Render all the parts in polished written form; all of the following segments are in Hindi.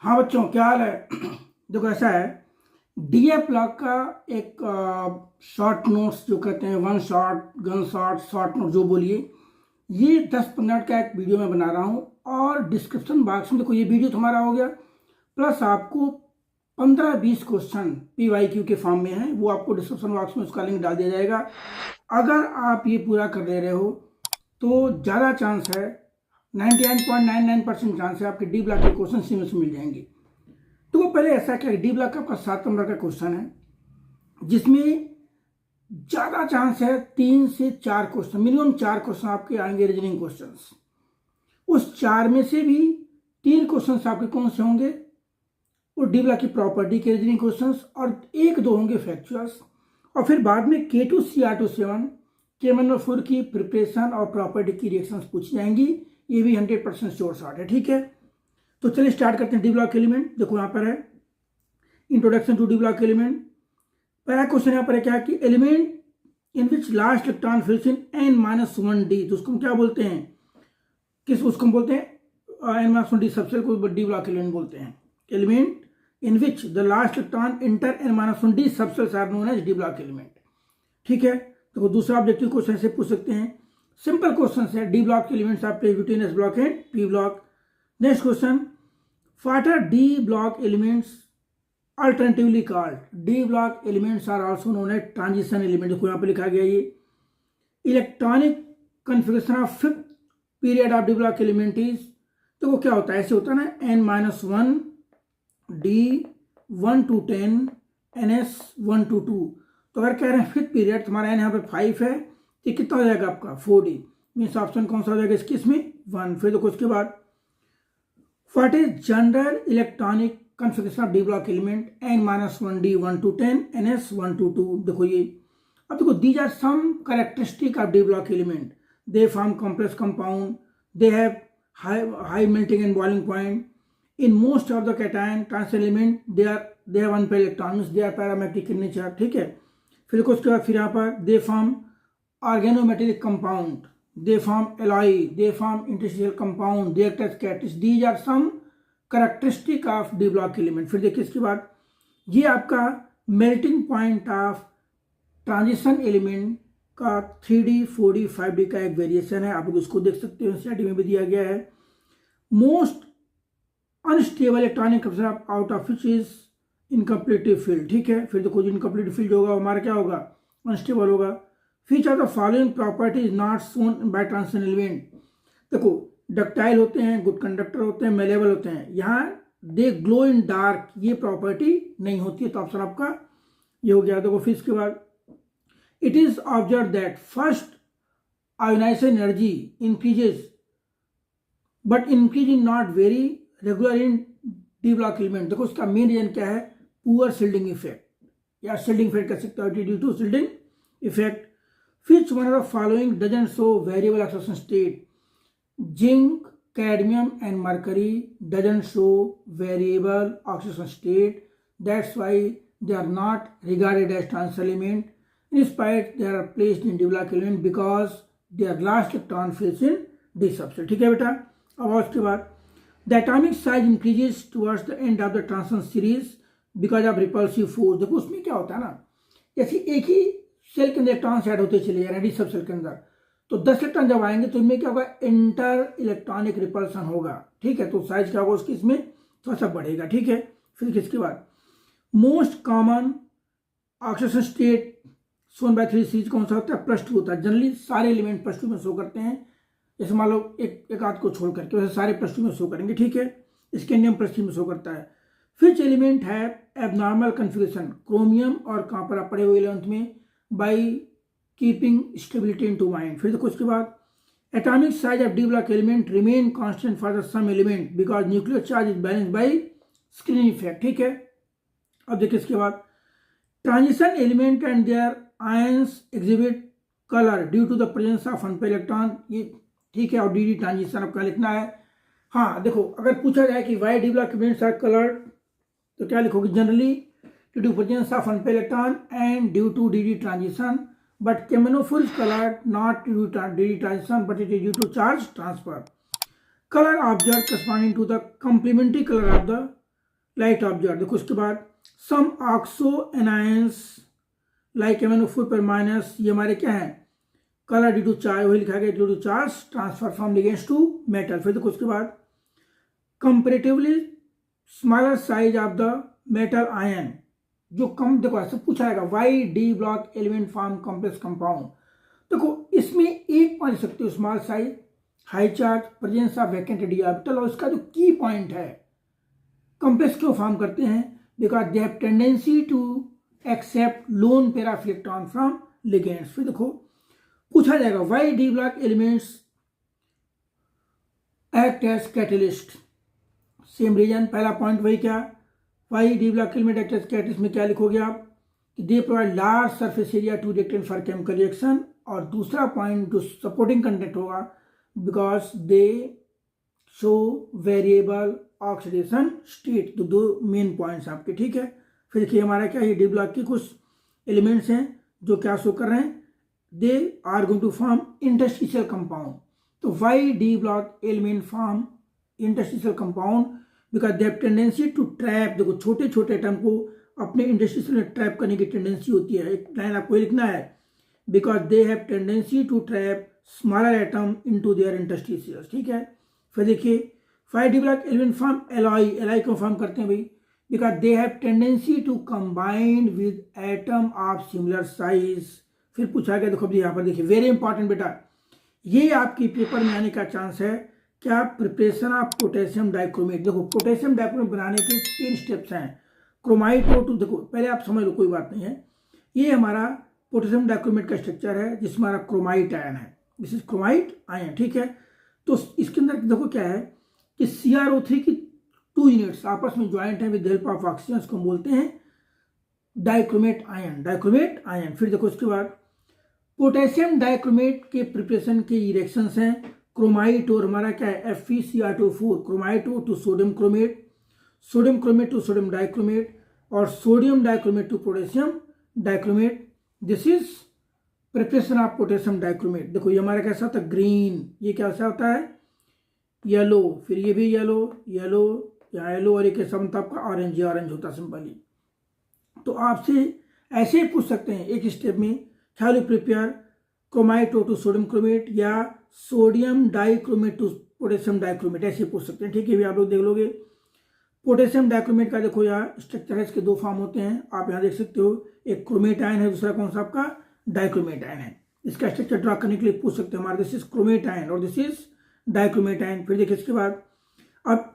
हाँ बच्चों, क्या हाल है? देखो ऐसा है, डीएफ ब्लॉक का एक शॉर्ट नोट्स जो कहते हैं, one shot, gun shot, short note जो बोलिए, ये 10 मिनट का एक वीडियो मैं बना रहा हूँ। और डिस्क्रिप्शन बॉक्स में देखो, ये वीडियो तुम्हारा हो गया, प्लस आपको 15-20 क्वेश्चन PYQ के फॉर्म में है, वो आपको डिस्क्रिप्शन बॉक्स में उसका लिंक डाल दिया जाएगा। अगर आप ये पूरा कर ले रहे हो तो ज़्यादा चांस है, 99.99% चांस है आपके डी ब्लॉक के क्वेश्चन सी में से मिल जाएंगे। तो वो पहले ऐसा क्या, डी ब्लॉक का आपका 7 नंबर का क्वेश्चन है, जिसमें ज़्यादा चांस है 3 से 4 क्वेश्चन, मिनिमम 4 क्वेश्चन आपके आएंगे रीजनिंग क्वेश्चंस। उस 4 में से भी 3 क्वेश्चन आपके कौन से होंगे, वो डी ब्लॉक की प्रॉपर्टी के रीजनिंग क्वेश्चंस, और 1-2 होंगे फैक्चुअल्स। और फिर बाद में K2 CR27 K-4 की प्रिपरेशन और प्रॉपर्टी की रिएक्शंस पूछी जाएंगी। ये भी 100% श्योर शॉट है, ठीक है। तो चलिए स्टार्ट करते हैं। डी ब्लॉक एलिमेंट देखो यहाँ पर है, introduction to D block element. पहला क्वेश्चन यहाँ पर है क्या कि element in which last electron fills in n-1d, तो उसको हम क्या बोलते हैं, उसको हम बोलते हैं n-1d सबसेल को डी ब्लॉक एलिमेंट बोलते हैं। Element in which the last electron enter n-1d subshells are known as D block element, ठीक है। तो दूसरा ऑब्जेक्टिव क्वेश्चन से पूछ सकते हैं, सिंपल क्वेश्चन है, D block elements are placed between S block and P block. Next question, what are D block elements alternatively called, D block elements are also known as transition element. देखो यहाँ पे लिखा गया ये electronic configuration of fifth period of D block element is, तो क्या होता है, ऐसे होता है ना, n-1 d 1 to 10 ns 1 to 2। तो अगर कह रहे हैं फिफ्थ पीरियड, तुम्हारा n यहाँ पे 5 है, तो कितना हो जाएगा आपका 4d, मीन्स ऑप्शन कौन सा हो जाएगा इसमें 1। फिर देखो उसके बाद, what is general electronic configuration of D block element n-1 d 1 to 10 ns 1 to 2। देखो ये, अब देखो these are some characteristic of D block element, they form complex compound, they have high melting and boiling point, in most of the cation transition element they have one pair electrons, they are parametric in nature, ठीक है। फिर उसके बाद फिर यहाँ पर they form organometallic compound, they form alloy, they form interstitial compound, they act as catalyst, these are some characteristic of d block element। फिर देखिए इसके बाद, ये आपका melting point of transition element का 3D 4D 5D का एक वेरिएशन है, आप लोग उसको देख सकते हो, स्लाइड में भी दिया गया है। Most unstable electronic out of which is incompletive field, ठीक है। फिर देखो इनकम्प्लीटिव फील्ड होगा हमारा क्या होगा, अनस्टेबल होगा। Which are the following property is not shown by transition element, देखो डक्टाइल होते हैं, गुड कंडक्टर होते हैं, मेलेबल होते हैं, यहाँ दे ग्लो इन डार्क, ये प्रॉपर्टी नहीं होती है, तो ऑप्शन आपका ये हो गया। देखो फिर इसके बाद, it is observe that first ionisation energy increases but increase in not very regular in D block element. देखो उसका मेन रीजन क्या है, पुअर शिल्डिंग इफेक्ट, या शिल्डिंग इफेक्ट कर सकते हो, due to shielding effect. Which one of the following doesn't show variable oxidation state, zinc, cadmium and mercury doesn't show variable oxidation state, that's why they are not regarded as transition element, in spite they are placed in D block element because their last electron fills in D subshell, ठीक है बेटा। अब उसके बाद, the atomic size increases towards the end of the transition series because of repulsive force। देखो उसमें क्या होता है ना, जैसे एक ही सेल के अंदर इलेक्ट्रॉन ऐड होते चले जा रहे हैं डी सब सेल के अंदर, तो 10 इलेक्ट्रॉन जब आएंगे तो इनमें क्या होगा, इंटर इलेक्ट्रॉनिक रिपल्सन होगा, ठीक है। तो साइज क्या होगा उसकी, इसमें थोड़ा सा बढ़ेगा, ठीक है। फिर किसके बाद, most common oxidation state shown by 3 series कौन सा होता है, +2 होता है। जनरली सारे एलिमेंट +2 में शो करते हैं, जैसे मान लो एक आध को छोड़ करके, वैसे सारे +2 में शो करेंगे, ठीक है। स्कैंडियम +3 में शो करता है। विच एलिमेंट है एबनॉर्मल कन्फिगरेशन, क्रोमियम और कॉपर आप पढ़े हुए 11th में, by keeping stability into mind. फिर देखो उसके बाद, atomic size of D block element remain constant for the some element because nuclear charge is balance by screening effect, ठीक है। अब देखिए इसके बाद, transition element and their ions exhibit colour due to the presence of unpaired electron, ये ठीक है। और डी ट्रांजिशन आपका लिखना है। हाँ देखो, अगर पूछा जाए कि why D block elements are coloured, तो क्या लिखोगे, generally due to presence of unpaired electron and due to D transition, but K-4 is colored not due to D transition but it is due to charge transfer. Color object corresponding to the complementary color of the light observe. देखो उसके बाद सम ऑक्सो एनायंस लाइक MnO4 पर माइनस, ये हमारे क्या है, कलर ड्यू टू चार्ज, वही लिखा गया due to charge transfer from ligands to metal. फिर देखो उसके बाद comparatively smaller size of the metal ion, जो कम, देखो ऐसे पूछा जाएगा why D block element form complex compound. देखो इसमें एक पॉइंट सकते हो, small size, high charge, presence of vacant D orbital, और इसका जो की पॉइंट है, कॉम्प्लेक्स क्यों फॉर्म करते हैं, because they have tendency to accept lone pair of electron from ligands. फिर देखो पूछा जाएगा why D block elements act as catalyst, same reason, पहला पॉइंट वही क्या, why D block element act as catalyst में क्या लिखोगे आप कि they provide large surface area to reactant for chemical reaction, और दूसरा पॉइंट जो सपोर्टिंग कंटेंट होगा because they show variable oxidation state. तो दो मेन पॉइंट्स आपके, ठीक है। फिर देखिए हमारा क्या, ये डी ब्लॉक के कुछ एलिमेंट्स हैं जो क्या शो कर रहे हैं, they are going to form interstitial compound. तो why D block element form interstitial compound because they have tendency to trap, देखो छोटे छोटे एटम को अपने इंटरस्टिशियल में ट्रैप करने की टेंडेंसी होती है। एक लाइन आपको लिखना है, because they have tendency to trap smaller atom into their interstitials, ठीक है। फिर देखिए why D block element form alloy, alloy क्यों फॉर्म करते हैं भाई, because they have tendency to combine with atom of similar size. फिर पूछा गया, देखो यहाँ पर देखिए वेरी इंपॉर्टेंट बेटा, ये आपकी पेपर में आने का चांस है क्या, प्रिपरेशन ऑफ पोटेशियम डाइक्रोमेट। देखो पोटेशियम डाइक्रोमेट बनाने के 3 स्टेप्स हैं, क्रोमाइट हो टू, देखो पहले आप समझ लो कोई बात नहीं है, ये हमारा पोटेशियम डाइक्रोमेट का स्ट्रक्चर है जिसमें हमारा क्रोमाइट आयन है, दिस इज क्रोमाइट आयन, ठीक है। तो इसके अंदर देखो क्या है कि CrO3 की 2 यूनिट्स आपस में ज्वाइंट है विद हेल्प ऑफ ऑक्सीजन, को बोलते हैं डाइक्रोमेट आयन, डाइक्रोमेट आयन। फिर देखो उसके बाद पोटेशियम डाइक्रोमेट के प्रिपरेशन के रिएक्शंस हैं, क्रोमाइट और हमारा क्या है FeCr2 4, क्रोमाइट हो to sodium chromate, sodium chromate to sodium dichromate, और sodium dichromate to potassium dichromate. This is preparation of potassium dichromate. देखो ये हमारा कैसा होता है, ग्रीन, ये कैसा होता है, येलो, फिर ये भी येलो, येलो, या येलो, और ये कैसा बनता है आपका ऑरेंज, ये ऑरेंज होता है सिंपली। तो आपसे ऐसे ही पूछ सकते हैं एक स्टेप में, how you prepare chromite to sodium chromate या sodium dichromate to potassium dichromate, ऐसे पूछ सकते हैं, ठीक है। भी आप लोग देख लोगे पोटेशियम डाइक्रोमेट का, देखो यहाँ स्ट्रक्चर है, इसके 2 फॉर्म होते हैं, आप यहाँ देख सकते हो, एक क्रोमेट आयन है, दूसरा कौन सा आपका डाइक्रोमेट आयन है। इसका स्ट्रक्चर ड्रा करने के लिए पूछ सकते हैं हमारा, दिस इज क्रोमेट आयन और दिस इज डाइक्रोमेट आयन। फिर देखिए इसके बाद अब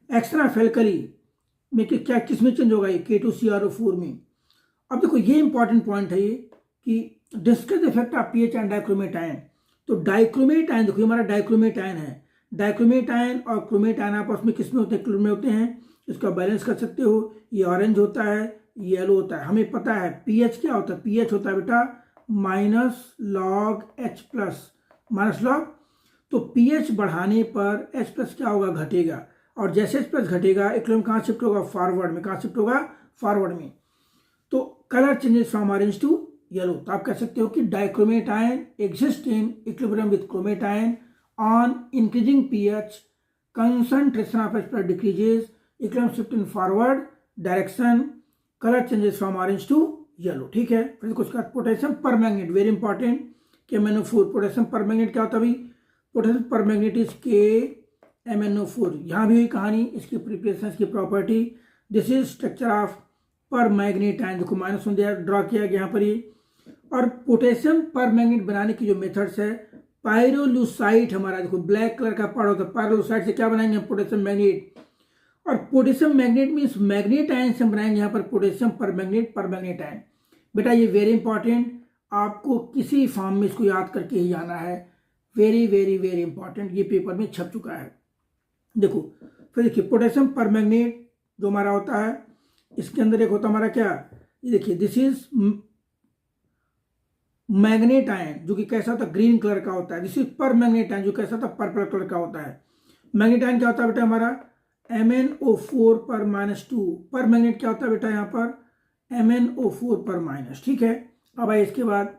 एक्स्ट्रा फेल्कली में क्या किसमें चेंज होगा, ये K2CrO4 में। अब देखो ये इंपॉर्टेंट पॉइंट है ये कि discuss effect of pH and dichromate ion. तो डाइक्रोमेट आयन, देखो हमारा डाइक्रोमेट आयन है, डाइक्रोमेट आयन और क्रोमेट आयन आपस में किसमें होते हैं, क्लोरीन में होते हैं। इसका बैलेंस कर सकते हो, ये ऑरेंज होता है, येलो होता है। हमें पता है पीएच क्या होता है, पीएच होता है बेटा -log H+, -log। तो पीएच बढ़ाने पर H+ क्या होगा, घटेगा, और जैसे H+ घटेगा इक्विलिब्रियम कहाँ शिफ्ट होगा, फॉरवर्ड में। कहाँ शिफ्ट होगा, फॉरवर्ड में। तो colour changes from orange to yellow. तो आप कह सकते हो कि dichromate ion exist in equilibrium with chromate ion on increasing pH, concentration of H+ decreases, equilibrium shift in forward direction, color changes from orange to yellow, ठीक है। फिर कुछ का पोटेशियम पर magnet, very important, KMnO4, potassium पर मैग्नेट क्या होता है भाई, पोटेशियम पर मैग्नेट इज KMnO4। यहाँ भी हुई कहानी, इसकी प्रिपरेशन, इसकी property, this is structure of पर मैग्नेट आयन, देखो -1 दिया, ड्रॉ किया गया यहाँ पर ये। और पोटेशियम पर मैग्नेट बनाने की जो मेथड्स है, पायरोलुसाइट हमारा, देखो ब्लैक कलर का पार्ट होता है, पायरोलुसाइट से क्या बनाएंगे हम, पोटेशियम मैग्नेट। और potassium magnet means manganate ion से हम बनाएंगे यहाँ पर पोटेशियम पर मैग्नेट आयन। बेटा ये वेरी इंपॉर्टेंट, आपको किसी फॉर्म में इसको याद करके ही जाना है, वेरी वेरी वेरी इंपॉर्टेंट, ये पेपर में छप चुका है। देखो फिर देखिए पोटेशियम पर मैग्नेट जो हमारा होता है, इसके अंदर एक होता है हमारा क्या, ये देखिए दिस इज मैग्नेट आयन, जो कि कैसा होता है, ग्रीन कलर का होता है। दिस इज पर मैग्नेट आयन, जो कैसा होता है, पर्पल कलर का होता है। मैग्नेट आयन क्या होता है बेटा हमारा, MnO4 पर -2, पर मैग्नेट क्या होता है बेटा यहाँ पर, MnO4 पर माइनस, ठीक है। अब आइए इसके बाद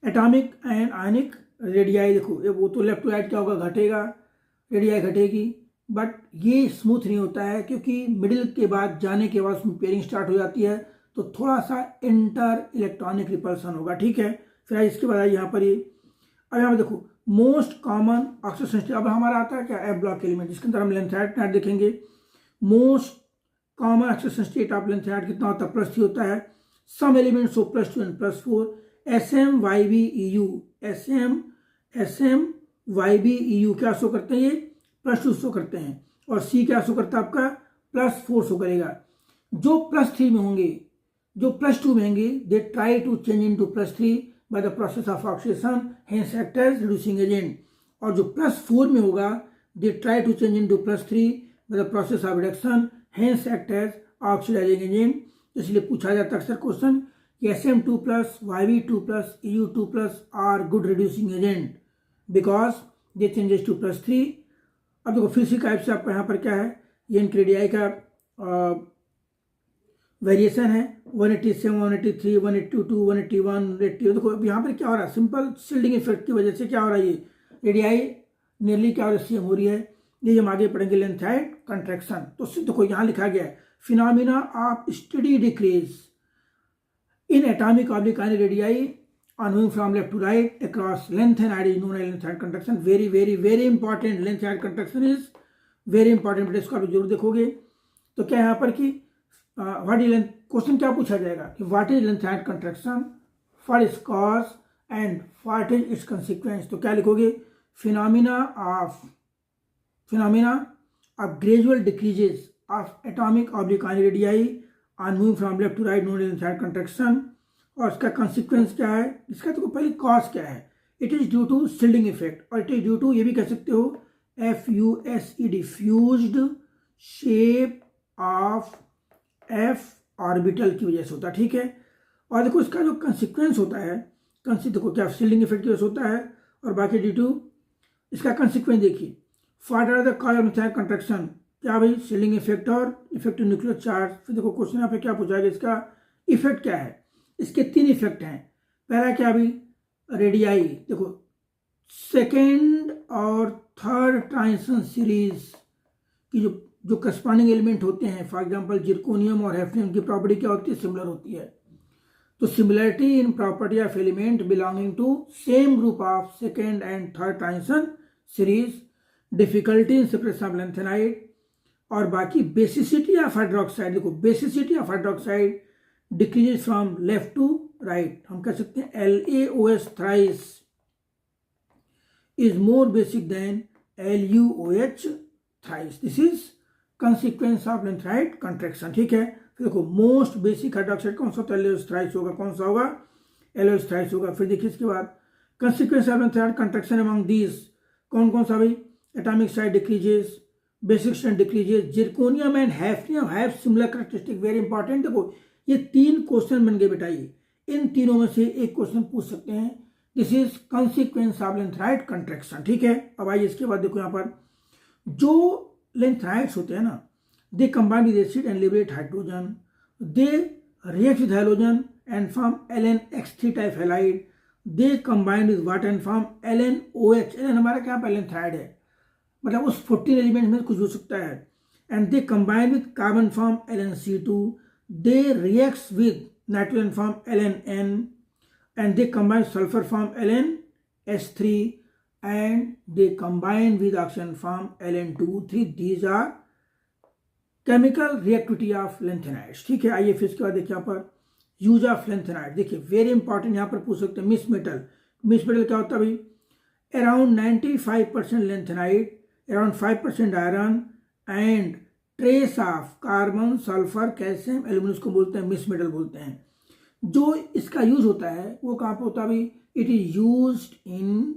एटॉमिक एंड आयनिक रेडियाई, देखो ये वो तो लेफ्ट टू राइट क्या होगा, घटेगा, रेडियाई घटेगी। बट ये स्मूथ नहीं होता है क्योंकि मिडिल के बाद जाने के बाद उसमें पेयरिंग स्टार्ट हो जाती है, तो थोड़ा सा इंटर इलेक्ट्रॉनिक रिपल्सन होगा, ठीक है। फिर इसके बाद यहाँ पर ये अब यहाँ पर देखो मोस्ट कॉमन ऑक्सीजन सेंसिटिव, अब हमारा आता है क्या एफ ब्लॉक एलिमेंट, जिसके अंदर हम लेंथाइड नेट देखेंगे। Most common oxygen sensitive of lanthanide कितना होता है, +3 होता है। Some elements of +2 and +4, SMYBEU, SMYBEU क्या शो करते हैं, ये +2 शो करते हैं, और C क्या शो करता है आपका +4 शो करेगा। जो +3 में होंगे, जो +2 में होंगे, they try to change into +3 by the process of oxidation, hence act as reducing agent. और जो +4 में होगा, they try to change into +3 by the process of reduction, hence act as oxidising agent. इसलिए पूछा जाता है अक्सर क्वेश्चन कि SM2+, YB2+, EU2+ are good reducing agent because they changes to +3। अब देखो फिजिक्स टाइप से आपका यहाँ पर क्या है, ये इनक्रेडियाई का वेरिएशन है, 187, 183, 182, 181, 180। देखो अब यहाँ पर क्या हो रहा है, सिंपल शिल्डिंग इफेक्ट की वजह से क्या हो रहा है, ये रेडियाई नियरली क्या हो रही है, सेम हो रही है। ये हम आगे पढ़ेंगे लेंथाइड कंट्रैक्शन। तो देखो यहाँ लिखा गया है phenomena of study decrease in atomic oblique ionic radii on moving from left to right across lengthenide is known as lengthenide contraction. very important, lengthenide contraction is very important, but इसको आप जरूर देखोगे। तो क्या यहाँ पर कि व्हाट इज क्वेश्चन क्या पूछा जाएगा कि what is lengthenide contraction, what is cause and what is its consequence। तो क्या लिखोगे, phenomena of gradual decreases of atomic oblique ionic radii on moving from left to right known as lengthenide contraction। और इसका कॉन्सिक्वेंस क्या है, इसका तो पहले कॉज क्या है, it is due to shielding effect, और इट इज ड्यू टू ये भी कह सकते हो FUSE diffused shape of F orbital की वजह से होता है, ठीक है। और देखो इसका जो कॉन्सिक्वेंस होता है, देखो क्या शिल्डिंग इफेक्ट की वजह से होता है, और बाकी ड्यू टू इसका कॉन्सिक्वेंस देखिए, what are the cause of lanthanide contraction, क्या भाई शिल्डिंग इफेक्ट और इफेक्टिव न्यूक्लियर चार्ज। फिर देखो क्वेश्चन यहाँ पे क्या पूछा गया, इसका इफेक्ट क्या है, इसके 3 इफेक्ट हैं। पहला क्या अभी रेडियाई, देखो सेकेंड और थर्ड ट्रांजिशन सीरीज की जो करस्पॉन्डिंग एलिमेंट होते हैं, फॉर एग्जांपल जिरकोनियम और हैफ्नियम की प्रॉपर्टी क्या होती है, सिमिलर होती है। तो similarity in property of element belonging to same group of second and third transition series, difficulty in separation of lanthanide, और बाकी बेसिसिटी ऑफ हाइड्रोक्साइड। देखो basicity of hydroxide decreases from left to right, हम कह सकते हैं LaOH thrice is more basic than LuOH thrice. This is consequence of lanthanide contraction, ठीक है। फिर देखो मोस्ट बेसिक हाइड्रोक्साइड कौन सा होता है, LaOH थ्राइस होगा, कौन सा होगा, LaOH थ्राइस होगा। फिर देखिए इसके बाद consequence of lanthanide contraction among these कौन कौन सा भाई, atomic size decreases, basic strength decreases, zirconium and hafnium have similar characteristic, very important. देखो ये 3 क्वेश्चन बन गए बेटा, ये इन तीनों में से एक क्वेश्चन पूछ सकते हैं। This is consequence of lanthanide contraction, ठीक है। अब आइए इसके बाद देखो यहाँ पर जो लेंथेनाइड्स होते हैं ना, they combine with acid and liberate hydrogen, they react with halogen and form LnX3 type halide, they combine with water and form LnOH। Ln हमारा क्या लेंथेनाइड है, मतलब उस 14 एलिमेंट में कुछ हो सकता है, and they combine with carbon form LnC2, they reacts with nitrogen form LnN, and they combine sulfur form LnS3, and they combine with oxygen form Ln2O3। these are chemical reactivity of lanthanides, ठीक है। आइए फिर इसके बाद देखिए यहाँ पर यूज ऑफ लेंथेनाइड, देखिए वेरी इंपॉर्टेंट, यहाँ पर पूछ सकते हैं मिस मेटल क्या होता है भाई, around 95% lanthanide, around 5% iron and trace of carbon, sulphur, calcium, aluminium को बोलते हैं मिस मेटल बोलते हैं। जो इसका यूज होता है वो कहाँ पे होता है भाई, it is used in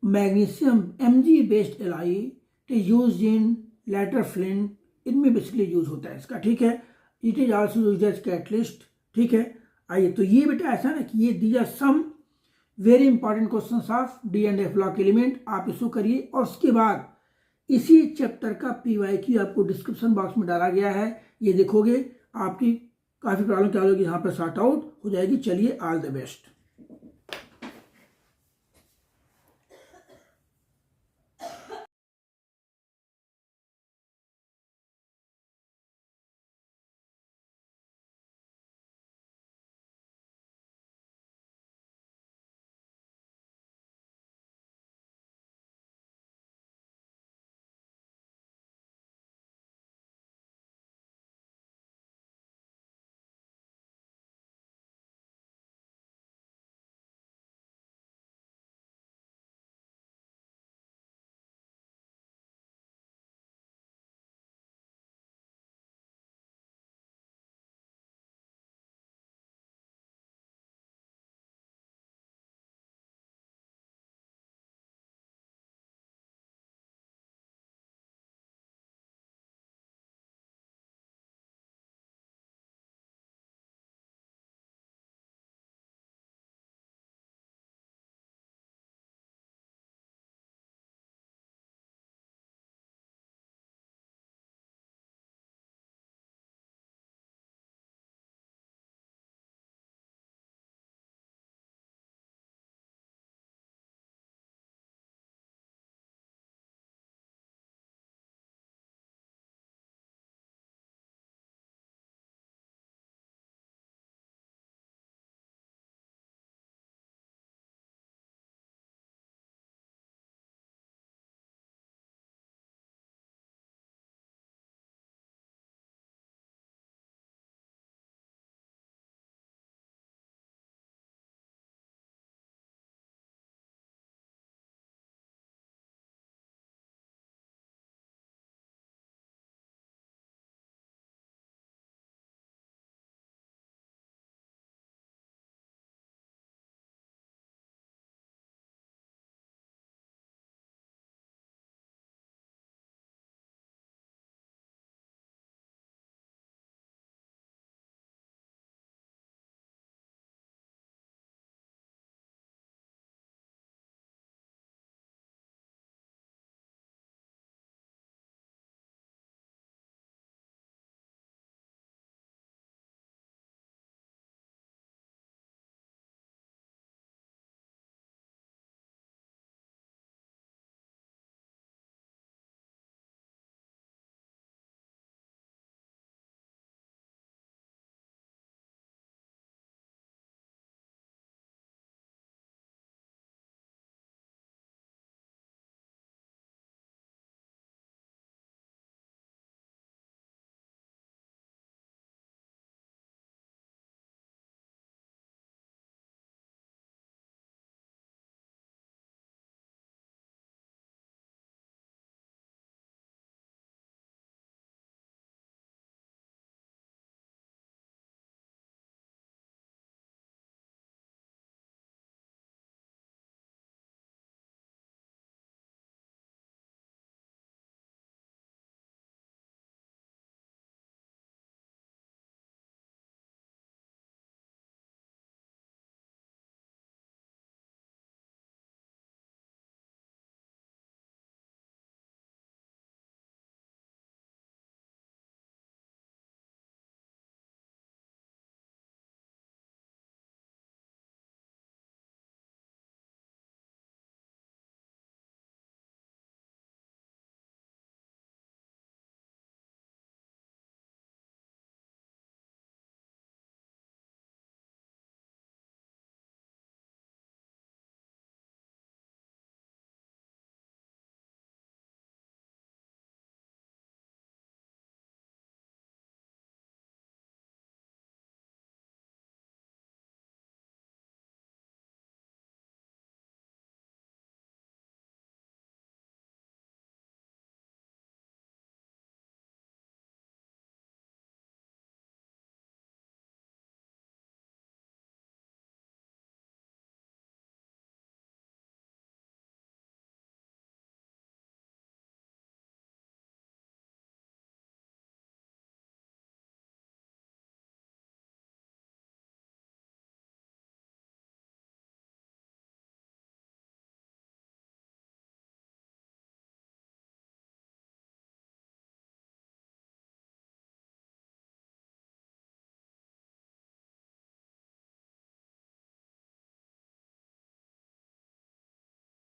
magnesium Mg based alloy, it is used in lighter flint, इनमें बेसिकली यूज होता है इसका, ठीक है। It is also used as catalyst, ठीक है। आइए तो ये बेटा ऐसा ना कि ये these are some very important questions of D and F block element, आप इसको करिए। और उसके बाद इसी चैप्टर का PYQ आपको डिस्क्रिप्शन बॉक्स में डाला गया है, ये देखोगे आपकी काफ़ी प्रॉब्लम क्या होगी यहाँ पर सॉर्ट आउट हो जाएगी। चलिए ऑल द बेस्ट।